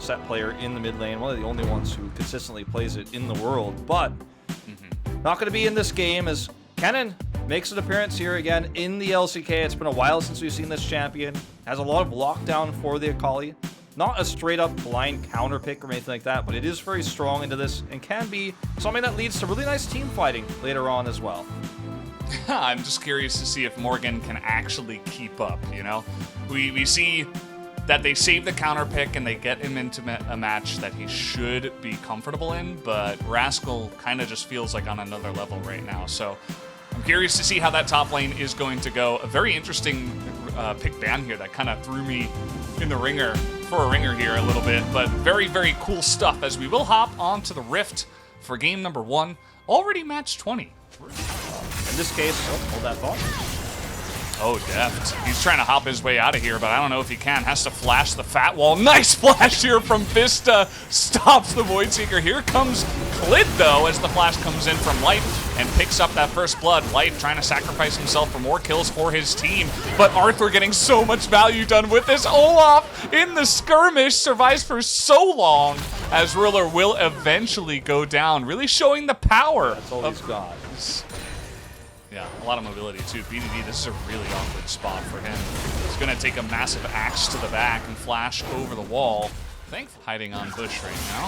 set player in the mid lane, one of the only ones who consistently plays it in the world, but not going to be in this game as Kennen makes an appearance here again in the LCK. It's been a while since we've seen this champion. Has a lot of lockdown for the HLE. Not a straight up blind counter pick or anything like that, but it is very strong into this and can be something that leads to really nice team fighting later on as well. I'm just curious to see if Morgan can actually keep up, you know? We see that they save the counter pick and they get him into a match that he should be comfortable in, but Rascal kind of just feels like on another level right now. So I'm curious to see how that top lane is going to go. A very interesting pick ban here that kind of threw me in the ringer for a ringer here a little bit, but very, very cool stuff as we will hop onto the Rift for game number 1. Already match 20. In this case, hold that thought. Oh, Deft. He's trying to hop his way out of here, but I don't know if he can. Has to flash the fat wall. Nice flash here from Vista. Stops the Voidseeker. Here comes Clid, though, as the flash comes in from Light and picks up that first blood. Light trying to sacrifice himself for more kills for his team, but Arthur getting so much value done with this. Olaf in the skirmish survives for so long as Ruler will eventually go down, really showing the power. That's all he's got. Yeah, a lot of mobility too. BDD, this is a really awkward spot for him. He's going to take a massive axe to the back and flash over the wall. Thankfully, hiding on bush right now.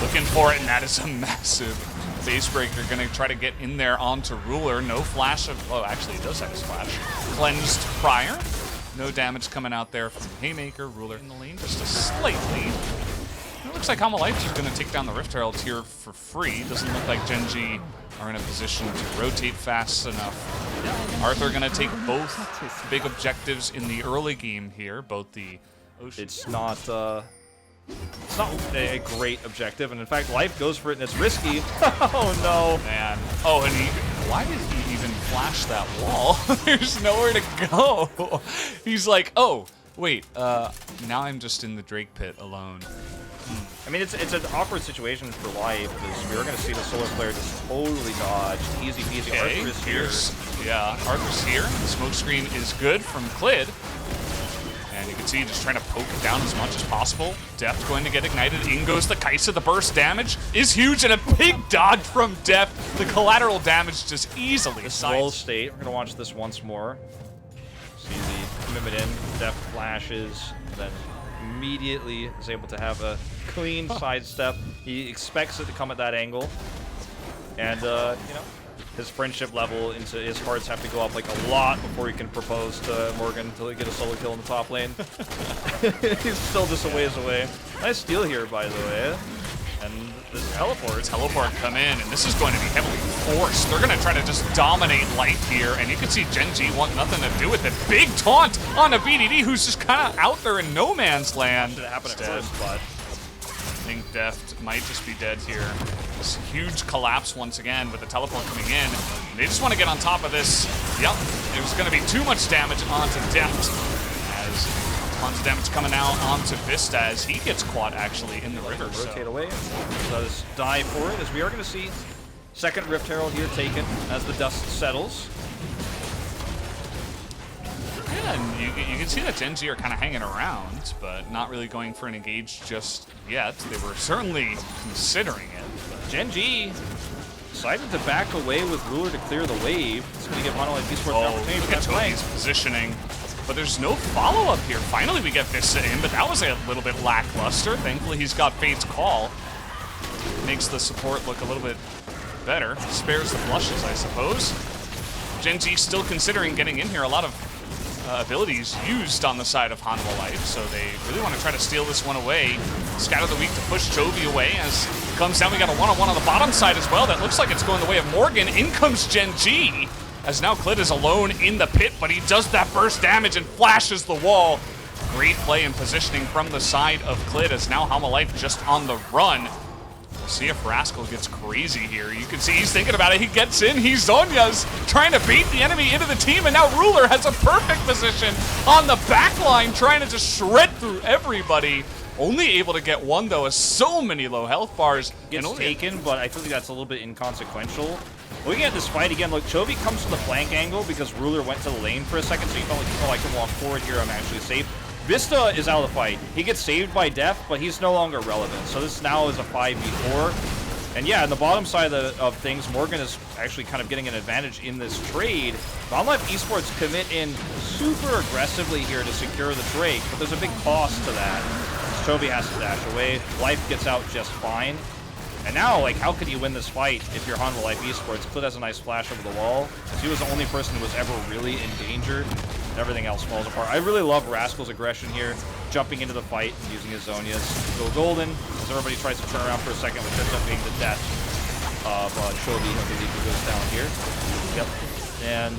Looking for it, and that is a massive base breaker. Going to try to get in there onto Ruler. No flash of... Oh, actually, he does have his flash. Cleansed prior. No damage coming out there from Haymaker. Ruler in the lane, just a slight lead. It looks like Hamalife is going to take down the Rift Herald here for free. Doesn't look like Gen.G are in a position to rotate fast enough. Arthur going to take both big objectives in the early game here, both the Ocean. It's not a great objective, and in fact, Life goes for it, and it's risky. Oh no, man! Oh, and why did he even flash that wall? There's nowhere to go. He's like, oh wait, now I'm just in the Drake pit alone. I mean, it's an awkward situation for Life, because we are going to see the Solar player just totally dodged. Easy peasy. Okay, Arthur is here. Yeah, Arthur's here. The smoke screen is good from Clid. And you can see just trying to poke it down as much as possible. Deft going to get ignited. In goes the Kaisa. The burst damage is huge, and a big dodge from Deft. The collateral damage just easily. The slow state. We're going to watch this once more. See the commitment in. Deft flashes, then immediately is able to have a clean sidestep. He expects it to come at that angle, and you know, his friendship level into his hearts have to go up like a lot before he can propose to Morgan until he get a solo kill in the top lane. He's still just a ways away. Nice steal here, by the way. And this teleport come in, and this is going to be heavily forced. They're going to try to just dominate Light here, and you can see Gen.G want nothing to do with it. Big taunt on a BDD who's just kind of out there in no man's land. Should have happened at first, but I think Deft might just be dead here. This huge collapse once again with the teleport coming in. They just want to get on top of this. Yep, there's going to be too much damage onto Deft, as tons of damage coming out onto Vista as he gets caught actually in the river. Rotate away. Does die for it, as we are going to see second Rift Herald here taken as the dust settles. Yeah, and you can see that Gen.G are kind of hanging around, but not really going for an engage just yet. They were certainly considering it. Gen.G decided to back away with Ruler to clear the wave. It's going to give Monolith Esports an opportunity look to at Tony's positioning. But there's no follow-up here. Finally, we get Vista in, but that was a little bit lackluster. Thankfully, he's got Fate's Call. Makes the support look a little bit better. Spares the flushes, I suppose. Gen.G still considering getting in here. A lot of abilities used on the side of Hanwha Life, so they really want to try to steal this one away. Scatter the Weak to push Chovy away as it comes down. We got a one-on-one on the bottom side as well. That looks like it's going the way of Morgan. In comes Gen.G. as now Clid is alone in the pit, but he does that burst damage and flashes the wall. Great play and positioning from the side of Clid as now Hamalife just on the run. We'll see if Rascal gets crazy here. You can see he's thinking about it. He gets in. He's Zonya's trying to beat the enemy into the team, and now Ruler has a perfect position on the back line, trying to just shred through everybody. Only able to get one, though, as so many low health bars. Gets taken, but I feel like that's a little bit inconsequential. Looking at this fight again, look, Chovy comes to the flank angle because Ruler went to the lane for a second, so he felt like, oh, I can walk forward here, I'm actually safe. Vista is out of the fight. He gets saved by Def, but he's no longer relevant. So this now is a 5v4. And yeah, on the bottom side of things, Morgan is actually kind of getting an advantage in this trade. OnLive Esports commit in super aggressively here to secure the Drake, but there's a big cost to that. Chovy has to dash away. Life gets out just fine. And now, like, how could you win this fight if you're Hanwha Life Esports? Clid has a nice flash over the wall, because he was the only person who was ever really in danger. And everything else falls apart. I really love Rascal's aggression here, jumping into the fight and using his Zonias. Go golden, as everybody tries to turn around for a second, which ends up being the death of Chovy. I believe he goes down here. Yep. And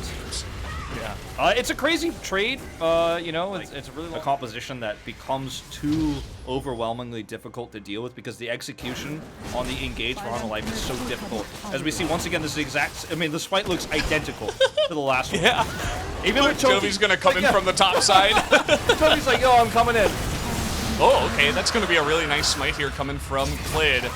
yeah, it's a crazy trade. You know, it's really a composition that becomes too overwhelmingly difficult to deal with because the execution on the engage for Hanwha Life is so difficult. As we see once again, this is the exact. I mean, this fight looks identical to the last one. Yeah. Even with Chovy's gonna come in from the top side. Chovy's like, yo, I'm coming in. Oh, okay. That's gonna be a really nice smite here coming from Clid.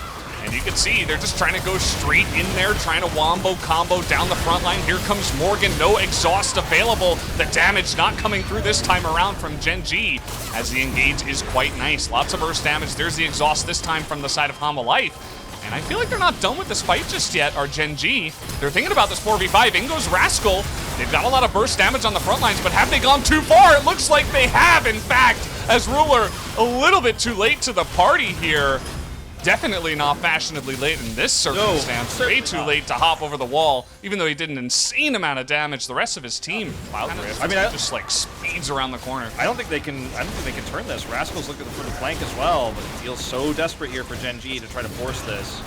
And you can see they're just trying to go straight in there, trying to wombo combo down the front line. Here comes Morgan, no exhaust available. The damage not coming through this time around from Gen G, as the engage is quite nice. Lots of burst damage. There's the exhaust this time from the side of Hanwha Life. And I feel like they're not done with this fight just yet, our Gen G. They're thinking about this 4v5. In goes Rascal. They've got a lot of burst damage on the front lines, but have they gone too far? It looks like they have, in fact, as Ruler a little bit too late to the party here. Definitely not fashionably late in this circumstance. No, way too late to hop over the wall, even though he did an insane amount of damage. The rest of his team, Cloud Rift, just like speeds around the corner. I don't think they can turn this. Rascal's looking for the flank as well, but he feels so desperate here for Gen G to try to force this.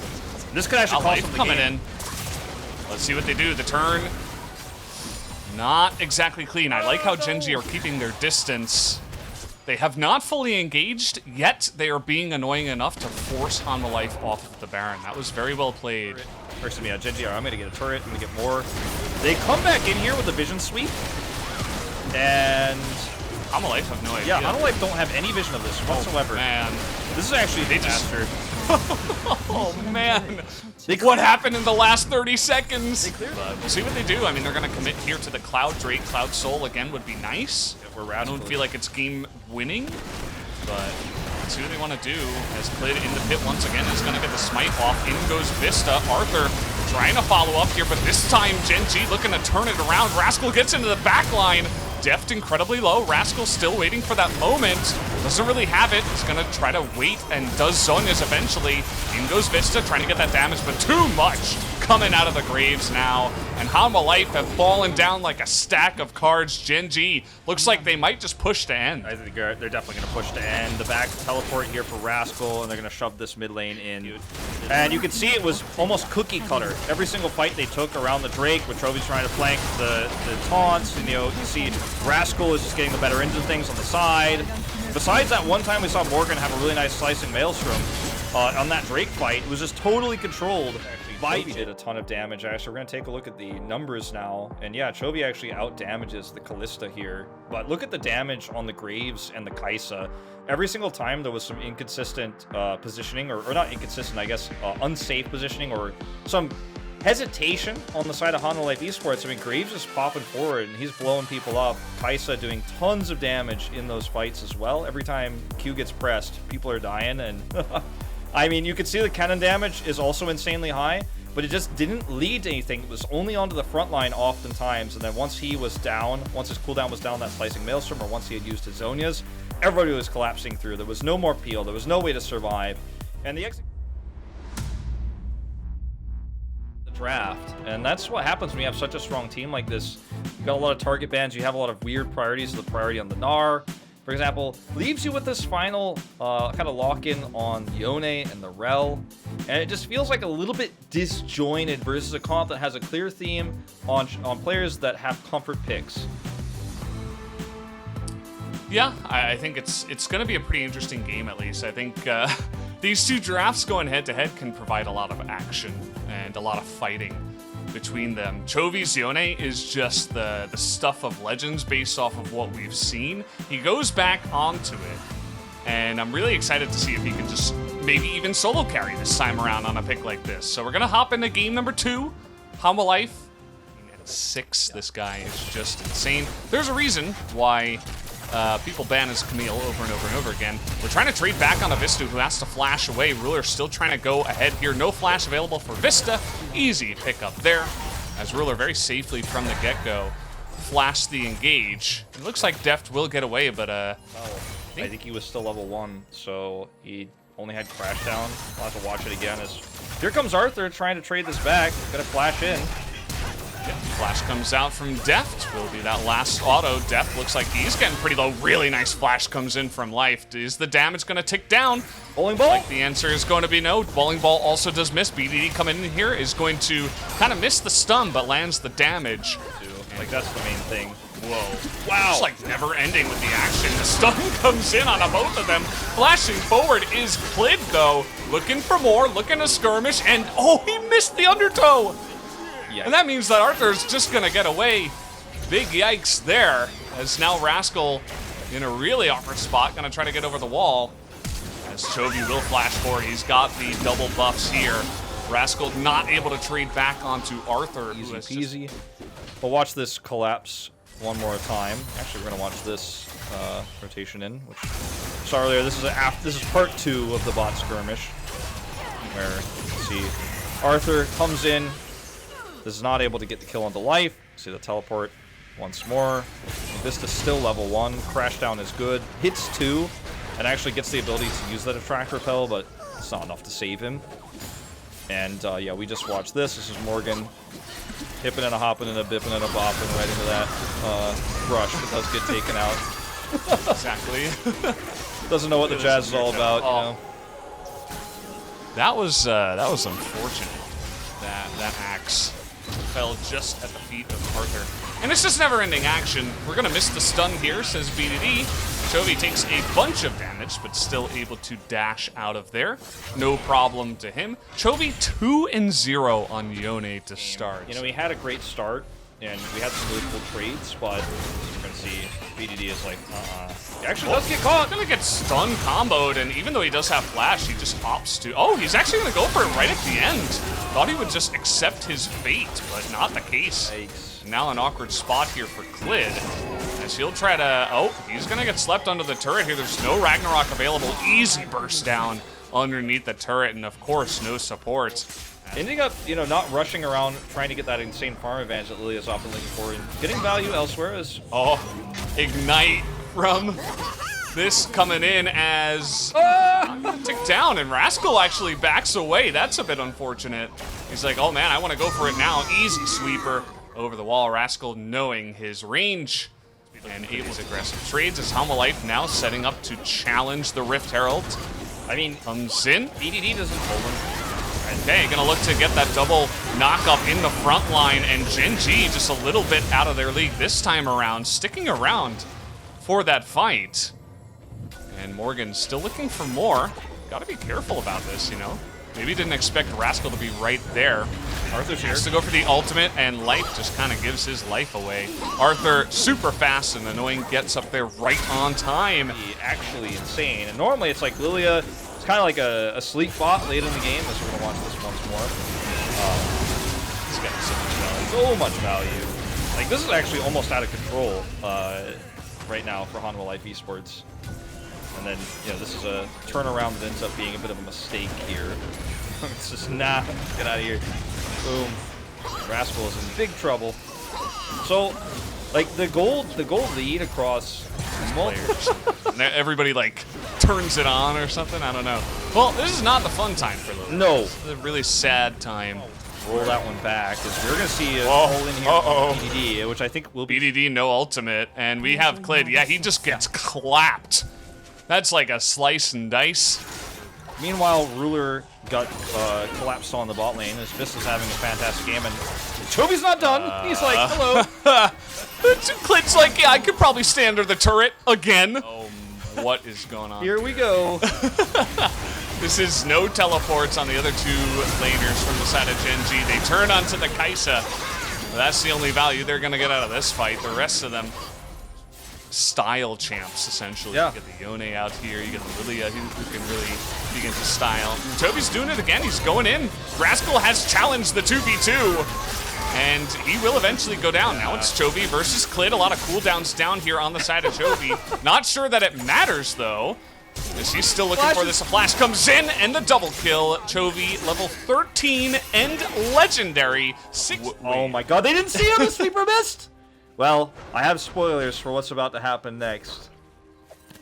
This could actually cost him the coming game. in. Let's see what they do. The turn, not exactly clean. I like how Gen G are keeping their distance. They have not fully engaged, yet they are being annoying enough to force Hanwha Life off of the Baron. That was very well played. First, yeah, Gen G, I'm going to get a turret, I'm going to get more. They come back in here with a vision sweep, and Hanwha Life have no idea. Yeah, Hanwha Life don't have any vision of this whatsoever. Oh, man. This is actually a disaster. Oh, man. What happened in the last 30 seconds? But we'll see what they do. I mean, they're going to commit here to the Cloud Drake. Cloud Soul, again, would be nice. I don't feel like it's game winning, but let's see what they want to do. As Clid in the pit once again is going to get the smite off. In goes Vista. Arthur trying to follow up here, but this time Gen G looking to turn it around. Rascal gets into the back line. Deft incredibly low. Rascal still waiting for that moment. Doesn't really have it. He's going to try to wait and does Zonias eventually. In goes Vista trying to get that damage, but too much coming out of the graves now. And Hanwha Life have fallen down like a stack of cards. Gen G looks like they might just push to end. I think they're definitely going to push to end. The back teleport here for Rascal, and they're going to shove this mid lane in. And you can see it was almost cookie cutter. Every single fight they took around the Drake, with Trovy's trying to flank the taunts, and you know, you see Rascal is just getting the better ends of things on the side. Besides that one time we saw Morgan have a really nice slicing Maelstrom on that Drake fight, it was just totally controlled. Chovy did a ton of damage. Actually, we're going to take a look at the numbers now. And yeah, Chovy actually out-damages the Callista here. But look at the damage on the Graves and the Kaisa. Every single time there was some inconsistent positioning, or not inconsistent, I guess, unsafe positioning, or some hesitation on the side of Hanwha Life Esports. I mean, Graves is popping forward, and he's blowing people up. Kaisa doing tons of damage in those fights as well. Every time Q gets pressed, people are dying, and I mean, you can see the cannon damage is also insanely high, but it just didn't lead to anything. It was only onto the front line oftentimes, and then once he was down, once his cooldown was down, that slicing Maelstrom, or once he had used his Zonias, everybody was collapsing through. There was no more peel. There was no way to survive. And the draft, and that's what happens when you have such a strong team like this. You got a lot of target bans, you have a lot of weird priorities. The priority on the Gnar, for example, leaves you with this final kind of lock-in on Yone and the Rel, and it just feels like a little bit disjointed versus a comp that has a clear theme on players that have comfort picks. Yeah, I think it's going to be a pretty interesting game, at least. I think these two drafts going head-to-head can provide a lot of action and a lot of fighting between them. Chovy's Yone is just the stuff of legends based off of what we've seen. He goes back onto it, and I'm really excited to see if he can just maybe even solo carry this time around on a pick like this. So we're going to hop into game number 2, Hanwha Life. At 6, this guy is just insane. There's a reason why people ban as Camille over and over and over again. We're trying to trade back on a Vista who has to flash away. Ruler still trying to go ahead here. No flash available for Vista. Easy pick up there, as Ruler very safely from the get-go flashed the engage. It looks like Deft will get away, but I think he was still level 1, so he only had crash down. I'll have to watch it again. As here comes Arthur trying to trade this back. Gonna flash in. Yep, flash comes out from Deft. Will be that last auto. Deft looks like he's getting pretty low. Really nice flash comes in from Life. Is the damage going to tick down? Bowling ball? Like the answer is going to be no. Bowling ball also does miss. BDD coming in here is going to kind of miss the stun, but lands the damage. Like, that's the main thing. Whoa. Wow. It's like never ending with the action. The stun comes in on both of them. Flashing forward is Clid, though. Looking for more, looking to skirmish, and oh, he missed the undertow. Yeah. And that means that Arthur's just gonna get away. Big yikes there, as now Rascal in a really awkward spot, gonna try to get over the wall. As Chovy will flash forward, he's got the double buffs here. Rascal not able to trade back onto Arthur. Easy peasy. We'll watch this collapse one more time. Actually, we're gonna watch this rotation in, which saw earlier. This is part 2 of the bot skirmish, where you see Arthur comes in. This is not able to get the kill onto Life. See the teleport once more. Vista's still level 1. Crash down is good. Hits 2, and actually gets the ability to use that attract repel, but it's not enough to save him. And yeah, we just watched this. This is Morgan hipping and a hopping and a bipping and a bopping right into that rush. It does get taken out. Exactly. Doesn't know what the jazz is all about, you know. That was unfortunate. That axe fell just at the feet of Arthur. And it's just never-ending action. We're gonna miss the stun here, says BDD. Chovy takes a bunch of damage, but still able to dash out of there. No problem to him. Chovy 2-0 on Yone to start. You know, he had a great start, and we had some really cool trades, but as you can see, BDD is like, He actually does get caught. Gonna get stun comboed, and even though he does have flash, he just opts to. Oh, he's actually gonna go for it right at the end. Thought he would just accept his fate, but not the case. Yikes. Now an awkward spot here for Clid, as he'll try to. Oh, he's gonna get slept under the turret here. There's no Ragnarok available. Easy burst down underneath the turret, and of course, no support. Ending up, you know, not rushing around trying to get that insane farm advantage that Lily is often looking for, and getting value elsewhere is. Oh, ignite from this coming in as tick down, and Rascal actually backs away. That's a bit unfortunate. He's like, oh man, I want to go for it now. Easy sweeper over the wall. Rascal knowing his range and able to aggressive trades as Helma Life now setting up to challenge the Rift Herald. I mean, comes in. BDD doesn't hold him. Okay, gonna look to get that double knock-up in the front line, and Gen G just a little bit out of their league this time around, sticking around for that fight. And Morgan still looking for more. Gotta be careful about this, you know? Maybe didn't expect Rascal to be right there. Arthur has to go for the ultimate, and Life just kind of gives his life away. Arthur, super fast and annoying, gets up there right on time. Actually insane. And normally it's like Lilia, it's kind of like a sleek bot late in the game, as we're going to watch this once more. He's getting so much value. So much value. Like, this is actually almost out of control right now for Hanwha Life Esports. And then, you know, this is a turnaround that ends up being a bit of a mistake here. It's just, nah, get out of here. Boom. Rascal is in big trouble. So, like, the gold lead across multiple... Everybody, like, turns it on or something? I don't know. Well, this is not the fun time for Lily. No. This is a really sad time. Roll that one back, because we're going to see a hole in here from BDD, which I think will be... BDD, no ultimate, and we have Clid. Yeah, he just gets clapped. That's like a slice and dice. Meanwhile, Ruler got collapsed on the bot lane, as Vista's having a fantastic game, and Chovy's not done. He's like, hello. Clid's like, yeah, I could probably stay under the turret again. Oh, what is going on? Here we go. This is no teleports on the other two laners from the side of Gen G. They turn onto the Kaisa. Well, that's the only value they're going to get out of this fight. The rest of them, style champs, essentially. Yeah. You get the Yone out here. You get the Lilia, who can really begin to style. Toby's doing it again. He's going in. Rascal has challenged the 2v2. And he will eventually go down. Now it's Chovy versus Clid. A lot of cooldowns down here on the side of Chovy. Not sure that it matters, though, as he's still looking for this. A flash comes in, and the double kill. Chovy, level 13 and legendary. Oh my god, they didn't see him! The sweeper missed! Well, I have spoilers for what's about to happen next.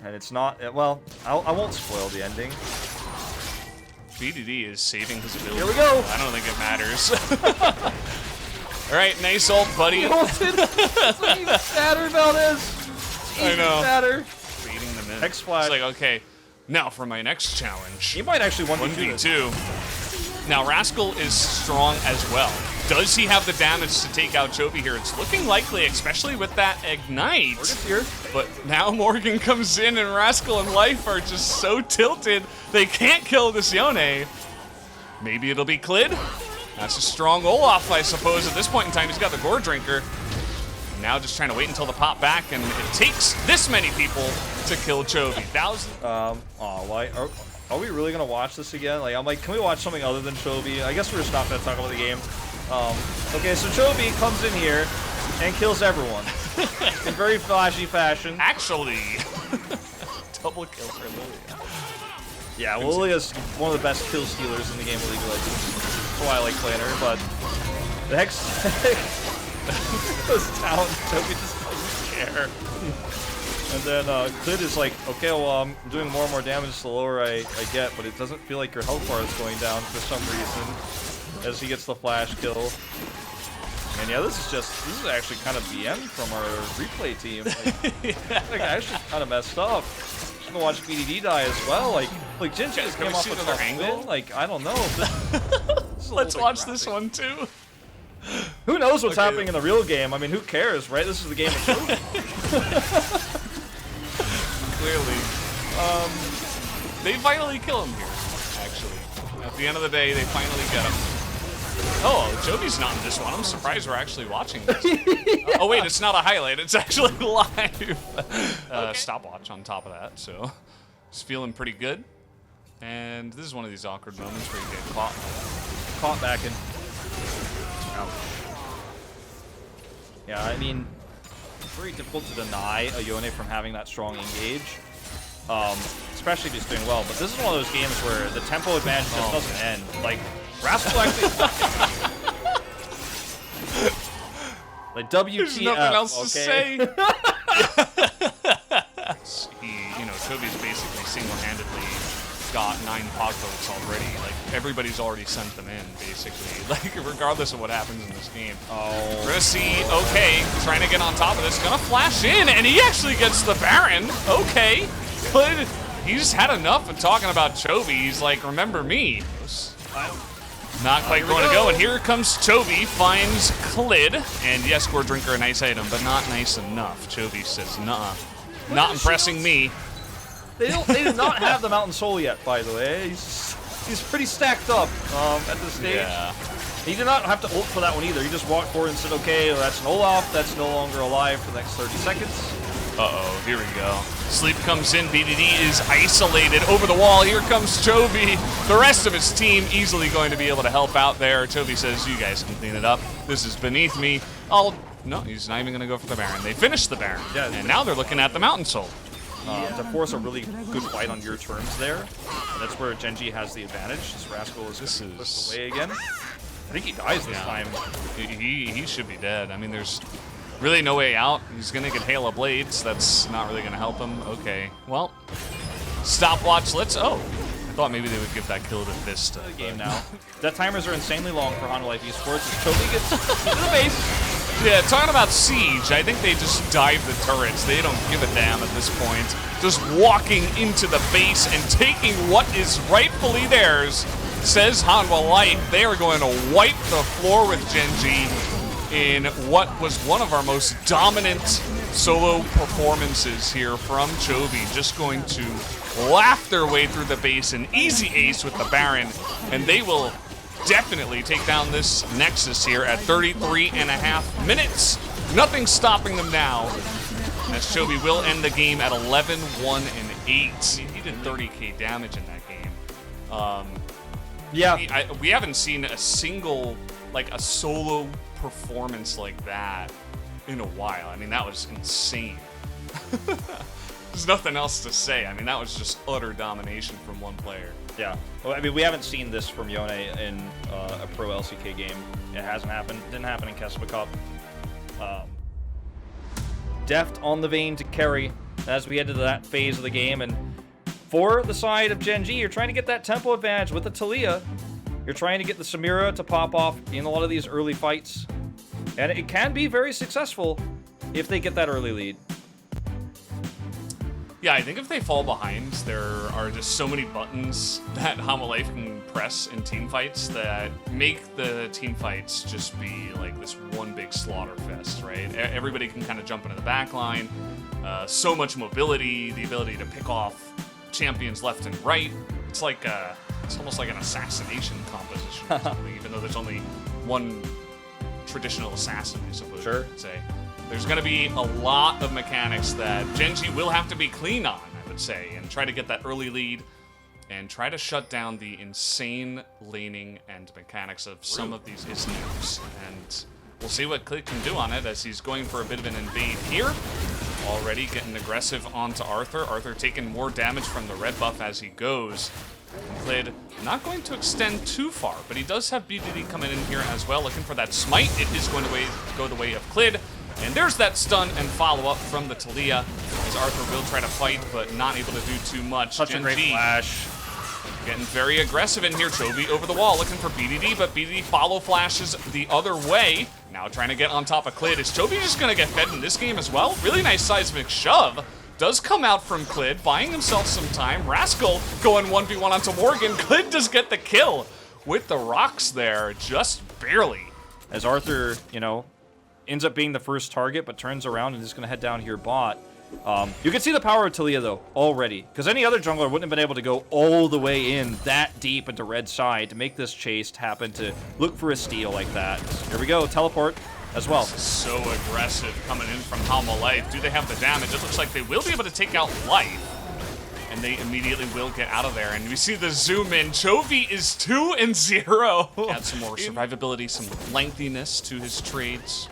And it's not, well, I won't spoil the ending. BDD is saving his ability. Here we go! I don't think it matters. All right, nice ult, buddy. Ulted. That's what even sadder about this. I know. Sadder. Beating them in. X-Flash. It's like, okay, now for my next challenge. He might actually 1v2. Now, Rascal is strong as well. Does he have the damage to take out Chovy here? It's looking likely, especially with that Ignite. Morgan's here. But now Morgan comes in, and Rascal and Life are just so tilted, they can't kill this Yone. Maybe it'll be Clid. That's a strong Olaf, I suppose. At this point in time, he's got the Gore Drinker. Now just trying to wait until the pop back, and it takes this many people to kill Chovy. Are we really gonna watch this again? Like, I'm like, can we watch something other than Chovy? I guess we're just not gonna talk about the game. Okay, so Chovy comes in here and kills everyone in very flashy fashion. Actually, double kill for Lilia. Yeah, well, Lilia's one of the best kill stealers in the game of League of Legends. That's why I like playing her, but the Hex goes down, Chovy just doesn't care. And then Clid is like, okay, well, I'm doing more and more damage the lower I get, but it doesn't feel like your health bar is going down for some reason as he gets the flash kill. And yeah, this is actually kind of BM from our replay team. Like actually kind of messed up. Just gonna watch BDD die as well. Like Genji just came off another angle. Like, I don't know. Let's watch this one too. Who knows what's happening in the real game? I mean, who cares, right? This is the game of Chovy. Clearly. They finally kill him here, actually. At the end of the day, they finally get him. Oh, Jovi's not in this one. I'm surprised we're actually watching this. Oh, wait, it's not a highlight. It's actually live. Stopwatch on top of that, so it's feeling pretty good. And this is one of these awkward moments where you get caught. Caught back in. Ouch. Yeah, I mean, it's very difficult to deny a Yone from having that strong engage. Especially if he's doing well. But this is one of those games where the tempo advantage just doesn't end. Like, Rascal actually... like, WTF, There's nothing else to say. You know, Chovy's basically single-handedly got 9 Pog votes already. Like, everybody's already sent them in, basically. Like, regardless of what happens in this game. Oh. We're gonna see, okay, trying to get on top of this. Gonna flash in, and he actually gets the Baron. Okay. But he's had enough of talking about Chovy. He's like, remember me. Not quite going to go, and here comes Chovy, finds Clid, and yes, Gore Drinker, a nice item, but not nice enough. Chovy says, nah, not impressing me. They do not have the Mountain Soul yet, by the way. He's pretty stacked up at this stage. Yeah. He did not have to ult for that one either. He just walked forward and said, okay, well, that's an Olaf. That's no longer alive for the next 30 seconds. Uh-oh, here we go. Sleep comes in, BDD is isolated over the wall. Here comes Chovy. The rest of his team easily going to be able to help out there. Chovy says, you guys can clean it up. This is beneath me. No, he's not even going to go for the Baron. They finished the Baron, and now they're looking at the Mountain Soul. To force a really good fight on your terms there. And that's where Genji has the advantage. This Rascal is pushed away again. I think he dies this time. He should be dead. I mean, there's really no way out. He's going to get Hail of Blades. That's not really going to help him. Okay, well, stopwatch. I thought maybe they would give that kill to Vista. Game now. Death timers are insanely long for Honda Life Esports. As Chovy gets to the base. Yeah, talking about Siege, I think they just dive the turrets. They don't give a damn at this point. Just walking into the base and taking what is rightfully theirs, says Hanwha Light. They are going to wipe the floor with Genji in what was one of our most dominant solo performances here from Chovy. Just going to laugh their way through the base, an easy ace with the Baron, and they will definitely take down this Nexus here at 33.5 minutes. Nothing stopping them now, as Chovy will end the game at 11-1-8. He did 30k damage in that game. Yeah. We haven't seen a single like a solo performance like that in a while. I mean, that was insane. There's nothing else to say. I mean, that was just utter domination from one player. Yeah. Well, I mean, we haven't seen this from Yone in a pro LCK game. It hasn't happened. Didn't happen in Kespa Cup. Deft on the vein to carry as we head to that phase of the game. And for the side of Gen G, you're trying to get that tempo advantage with the Taliyah. You're trying to get the Samira to pop off in a lot of these early fights. And it can be very successful if they get that early lead. Yeah, I think if they fall behind, there are just so many buttons that Hanwha Life can press in team fights that make the team fights just be like this one big slaughter fest, right? Everybody can kind of jump into the back line. So much mobility, the ability to pick off champions left and right. It's like it's almost like an assassination composition, even though there's only one traditional assassin, I suppose you could say. There's going to be a lot of mechanics that Gen G will have to be clean on, I would say, and try to get that early lead and try to shut down the insane laning and mechanics of some of these Isnews. And we'll see what Clid can do on it as he's going for a bit of an invade here. Already getting aggressive onto Arthur. Arthur taking more damage from the red buff as he goes. Clid not going to extend too far, but he does have BDD coming in here as well, looking for that smite. It is going to go the way of Clid. And there's that stun and follow-up from the Taliyah, as Arthur will try to fight, but not able to do too much. Such a great flash. Getting very aggressive in here. Chovy over the wall, looking for BDD, but BDD follow flashes the other way. Now trying to get on top of Clid. Is Chovy just going to get fed in this game as well? Really nice seismic shove. Does come out from Clid, buying himself some time. Rascal going 1v1 onto Morgan. Clid does get the kill with the rocks there, just barely. As Arthur, you know, ends up being the first target, but turns around and is going to head down here bot. You can see the power of Taliyah, though, already. Because any other jungler wouldn't have been able to go all the way in that deep into red side to make this chase happen, to look for a steal like that. Here we go, teleport as well. So aggressive coming in from Hanwha Life. Do they have the damage? It looks like they will be able to take out Life. And they immediately will get out of there. And we see the zoom in. Chovy is 2-0. Add some more survivability, some lengthiness to his trades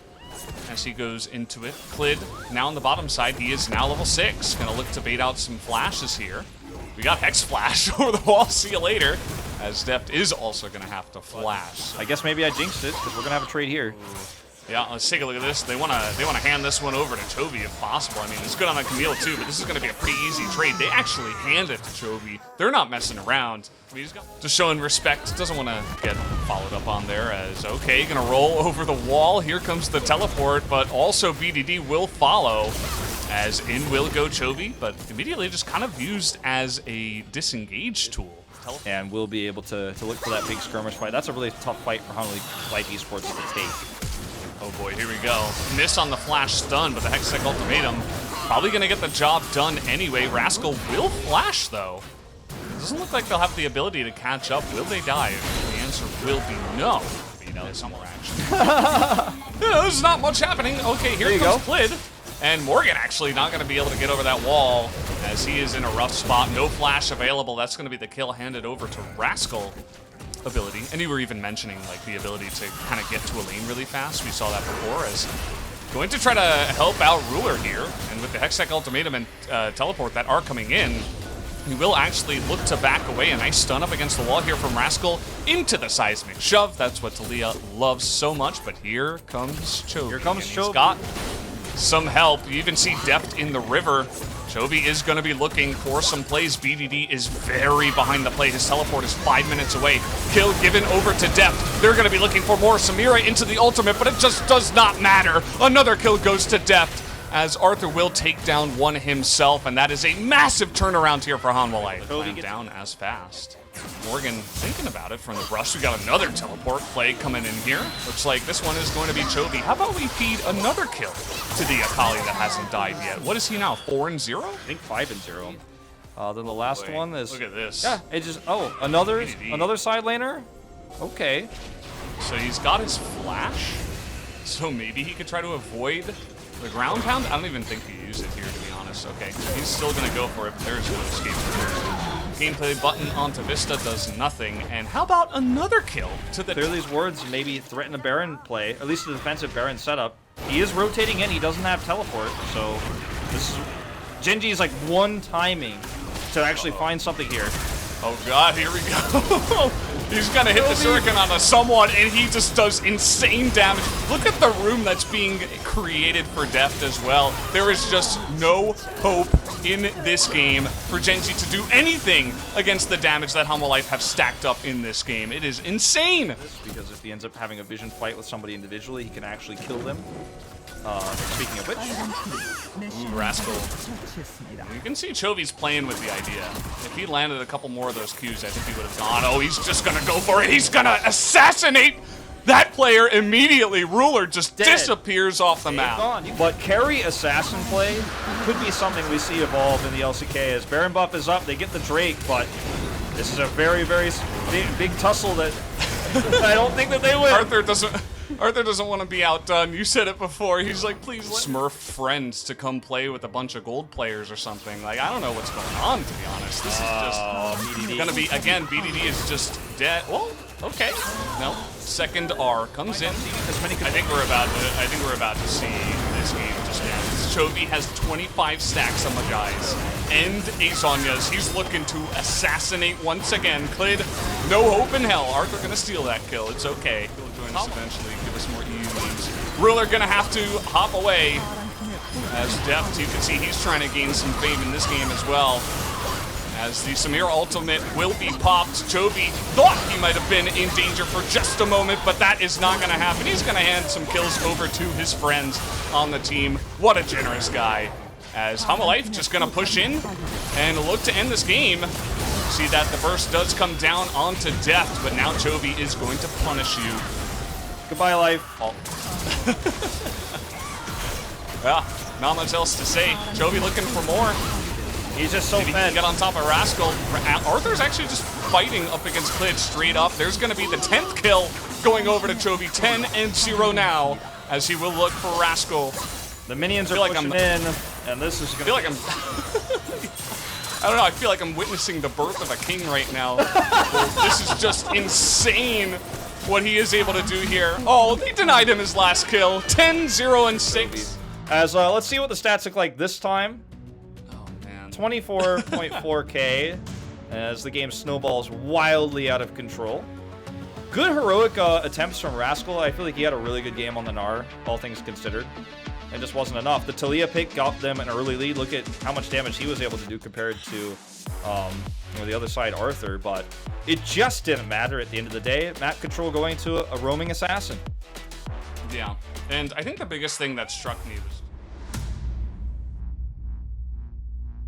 as he goes into it. Clid now on the bottom side. He is now level 6. Gonna look to bait out some flashes here. We got Hex Flash over the wall. See you later. As Deft is also gonna have to flash. I guess maybe I jinxed it, because we're gonna have a trade here. Yeah, let's take a look at this. They wanna hand this one over to Chovy if possible. I mean, it's good on the Camille too, but this is gonna be a pretty easy trade. They actually hand it to Chovy. They're not messing around. I mean, he's just showing respect. Doesn't want to get followed up on there as, okay, gonna roll over the wall. Here comes the teleport, but also BDD will follow as in will go Chovy, but immediately just kind of used as a disengage tool. And we'll be able to look for that big skirmish fight. That's a really tough fight for Hanwha Life Esports to take. Oh boy, here we go. Miss on the flash stun, but the Hextech Ultimatum probably gonna get the job done anyway. Rascal will flash though. Doesn't look like they'll have the ability to catch up. Will they die? The answer will be no. You know, some more action. There's not much happening. Okay, here comes Clid. And Morgan actually not going to be able to get over that wall as he is in a rough spot. No flash available. That's going to be the kill handed over to Rascal ability. And you were even mentioning like the ability to kind of get to a lane really fast. We saw that before as going to try to help out Ruler here. And with the Hextech Ultimatum and teleport that are coming in, he will actually look to back away. A nice stun up against the wall here from Rascal into the seismic shove. That's what Taliyah loves so much. But here comes Chovy. Here comes Chovy. He's got some help. You even see Deft in the river. Chovy is going to be looking for some plays. BDD is very behind the play. His teleport is 5 minutes away. Kill given over to Deft. They're going to be looking for more. Samira into the ultimate, but it just does not matter. Another kill goes to Deft as Arthur will take down one himself, and that is a massive turnaround here for Hanwha Life. Chovy down as fast. Morgan thinking about it from the rush. We got another teleport play coming in here. Looks like this one is going to be Chovy. How about we feed another kill to the Akali that hasn't died yet? What is he now, 4-0? I think 5-0. Then the last one is... Look at this. Yeah, it just... Oh, another side laner? Okay. So he's got his flash. So maybe he could try to avoid the ground pound. I don't even think he used it here, to be honest. Okay, he's still going to go for it, but there is no escape. gameplay button onto Vista does nothing. And how about another kill to the... Clear these wards, maybe threaten a Baron play, at least a defensive Baron setup. He is rotating in, he doesn't have teleport, so this is... Genji's like one timing to actually find something here. Oh god, here we go. He's gonna hit the shuriken on someone, and he just does insane damage. Look at the room that's being created for Deft as well. There is just no hope in this game for Genji to do anything against the damage that Humble have stacked up in this game. It is insane. Because if he ends up having a vision fight with somebody individually, he can actually kill them. Speaking of which, ooh, Rascal. You can see Chovy's playing with the idea. If he landed a couple more of those Qs, I think he would have gone. Oh, he's just gonna go for it. He's gonna assassinate that player immediately. Ruler just disappears off the map. But carry assassin play could be something we see evolve in the LCK. As Baron buff is up, they get the Drake, but this is a very, very big tussle that I don't think that they win. Arthur doesn't want to be outdone. You said it before. He's like, please let Smurf friends to come play with a bunch of gold players or something. Like, I don't know what's going on, to be honest. This is just gonna be, again, BDD is just dead. Well, okay. No. Second R comes in. I think we're about to see this game just end. Chovy has 25 stacks on the guys. And Azonya's. He's looking to assassinate once again. Clid, no hope in hell. Arthur gonna steal that kill. It's okay. He'll join us eventually. Give us more EUs. Ruler gonna have to hop away. As Deft, you can see he's trying to gain some fame in this game as well. As the Samir ultimate will be popped. Chovy thought he might have been in danger for just a moment, but that is not going to happen. He's going to hand some kills over to his friends on the team. What a generous guy. As Humalife just going to push in and look to end this game. See that the burst does come down onto Deft, but now Chovy is going to punish you. Goodbye, life. Oh. Yeah, not much else to say. Chovy looking for more. He's just so fed. He can get on top of Rascal. Arthur's actually just fighting up against Clid straight up. There's going to be the 10th kill going over to Chovy. 10-0 now, as he will look for Rascal. The minions are pushing in, and this is going to... I don't know, I feel like I'm witnessing the birth of a king right now. This is just insane what he is able to do here. Oh, they denied him his last kill. 10-0-6. As, let's see what the stats look like this time. 24.4k as the game snowballs wildly out of control. Good heroic attempts from Rascal. I feel like he had a really good game on the Gnar, all things considered. It just wasn't enough. The Talia pick got them an early lead. Look at how much damage he was able to do compared to the other side, Arthur. But it just didn't matter at the end of the day. Map control going to a roaming assassin. Yeah, and I think the biggest thing that struck me was